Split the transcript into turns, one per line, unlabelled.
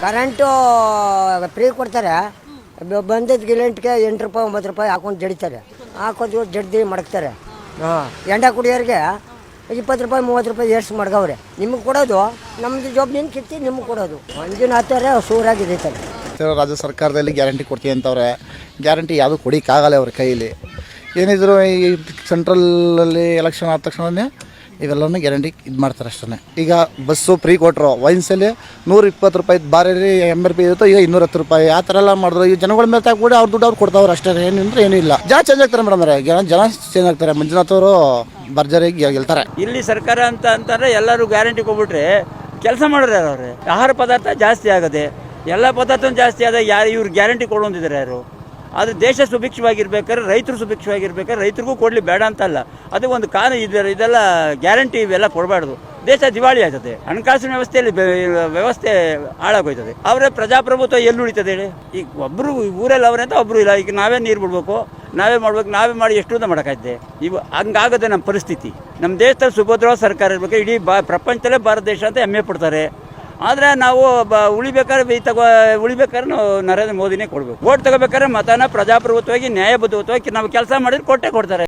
Current free ಕೊಡ್ತಾರೆ. ಬಂದಿದ್ದು ಗಿಲೆಂಟ್ಗೆ 8 ರೂಪಾಯಿ 9 ರೂಪಾಯಿ ಹಾಕೊಂಡು ಜಡಿತಾರೆ. ಹಾಕೊಂಡು ಜಡ್ದಿ ಮಡಗ್ತಾರೆ. ಎಂಡ ಕುಡಿಯೋರಿಗೆ 20 ರೂಪಾಯಿ 30 ರೂಪಾಯಿ ಏರ್ಸಿ ಮಡ್ಗವ್ರೆ. ನಿಮಗೆ ಕೊಡೋದು ನಮ್ಮದು ಜಾಬ್ ನಿನ್ನ ಕಿತ್ತಿ ನಿಮಗೆ ಕೊಡೋದು. ಮಂಜುನಾಥವ್ರೆ ಸೂರಾಗಿದೆ ಸರ್.
ರಾಜ್ಯ ಸರ್ಕಾರದಲ್ಲಿ ಗ್ಯಾರಂಟಿ ಕೊಡ್ತೀವಿ ಅಂತವ್ರೆ. ಗ್ಯಾರಂಟಿ ಯಾವುದೂ ಕೊಡೋಕ್ಕಾಗಲ್ಲ ಅವ್ರ ಕೈಯಲ್ಲಿ. ಏನಿದ್ರು ಈ ಸೆಂಟ್ರಲಲ್ಲಿ ಎಲೆಕ್ಷನ್ ಆದ ತಕ್ಷಣವೇ ಇವೆಲ್ಲನೂ ಗ್ಯಾರಂಟಿ ಇದು ಮಾಡ್ತಾರೆ ಅಷ್ಟೇ. ಈಗ ಬಸ್ಸು ಫ್ರೀ ಕೊಟ್ಟರು. ವೈನ್ಸಲ್ಲಿ 120 ರೂಪಾಯಿ ಬಾರಿ MRP ಇರುತ್ತೋ, ಈಗ 210 ರೂಪಾಯಿ. ಆ ಥರ ಎಲ್ಲ ಮಾಡಿದ್ರು. ಈ ಜನಗಳ ಮೇಲೆ ಕೂಡ ಅವ್ರ ದುಡ್ಡು ಅವ್ರು ಕೊಡ್ತಾವ್ರು ಅಷ್ಟೇ. ಏನಂದ್ರೆ ಏನೂ ಇಲ್ಲ. ಜನ ಚೇಂಜ್ ಆಗ್ತಾರೆ ಮೇಡಮ್ ಅವರೇ. ಜನ ಚೇಂಜ್ ಆಗ್ತಾರೆ. ಮಂಜುನಾಥ್ ಅವರು ಭರ್ಜರಿಯಾಗಿ ಗೆಲ್ತಾರೆ.
ಇಲ್ಲಿ ಸರ್ಕಾರ ಅಂತಂದ್ರೆ ಎಲ್ಲರೂ ಗ್ಯಾರಂಟಿ ಕೊಟ್ಬಿಟ್ರೆ ಕೆಲಸ ಮಾಡೋರು ಯಾರು ಅವ್ರೆ? ಆಹಾರ ಪದಾರ್ಥ ಜಾಸ್ತಿ ಆಗದೆ, ಎಲ್ಲ ಪದಾರ್ಥ ಜಾಸ್ತಿ ಆದಾಗ ಯಾರು ಇವ್ರು ಗ್ಯಾರಂಟಿ ಕೊಡೋಂದಿದ್ದಾರೆ ಯಾರು? ಆದರೆ ದೇಶ ಸುಭಿಕ್ಷವಾಗಿರ್ಬೇಕಾದ್ರೆ, ರೈತರು ಸುಭಿಕ್ಷವಾಗಿರ್ಬೇಕಾದ್ರೆ ರೈತರಿಗೂ ಕೊಡಲಿ ಬೇಡ ಅಂತಲ್ಲ. ಅದು ಒಂದು ಇದೆಲ್ಲ ಗ್ಯಾರಂಟಿ ಇವೆಲ್ಲ ಕೊಡಬಾರ್ದು. ದೇಶ ದಿವಾಳಿ ಆಗ್ತದೆ. ಹಣಕಾಸಿನ ವ್ಯವಸ್ಥೆಯಲ್ಲಿ ವ್ಯವಸ್ಥೆ ಹಾಳಾಗೋಯ್ತದೆ. ಅವರೇ ಪ್ರಜಾಪ್ರಭುತ್ವ ಎಲ್ಲಿ ಉಳಿತದೆ ಹೇಳಿ? ಈಗ ಒಬ್ಬರು ಊರಲ್ಲಿ ಅವರೇ ಅಂತ ಒಬ್ಬರು ಇಲ್ಲ. ಈಗ ನಾವೇ ನೀರು ಬಿಡ್ಬೇಕು, ನಾವೇ ಮಾಡ್ಬೇಕು, ನಾವೇ ಮಾಡಿ ಎಷ್ಟು ಅಂತ ಮಾಡೋಕ್ಕಾಯ್ತೆ? ಇವು ಹಂಗಾಗದೆ ನಮ್ಮ ಪರಿಸ್ಥಿತಿ. ನಮ್ಮ ದೇಶದಲ್ಲಿ ಸುಭದ್ರವಾದ ಸರ್ಕಾರ ಇರಬೇಕು. ಇಡೀ ಪ್ರಪಂಚದಲ್ಲೇ ಭಾರತ ದೇಶ ಅಂತ ಹೆಮ್ಮೆ ಪಡ್ತಾರೆ. ಆದರೆ ನಾವು ಉಳಿಬೇಕಾದ್ರೆ ನಾವು ನರೇಂದ್ರ ಮೋದಿನೇ ಕೊಡಬೇಕು. ಓಟ್ ತಗೋಬೇಕಾದ್ರೆ ಮತನ ಪ್ರಜಾಪ್ರಭುತ್ವವಾಗಿ ನ್ಯಾಯಬದ್ಧವಾಗಿ ನಾವು ಕೆಲಸ ಮಾಡಿದ್ರೆ ಕೊಟ್ಟೆ ಕೊಡ್ತಾರೆ.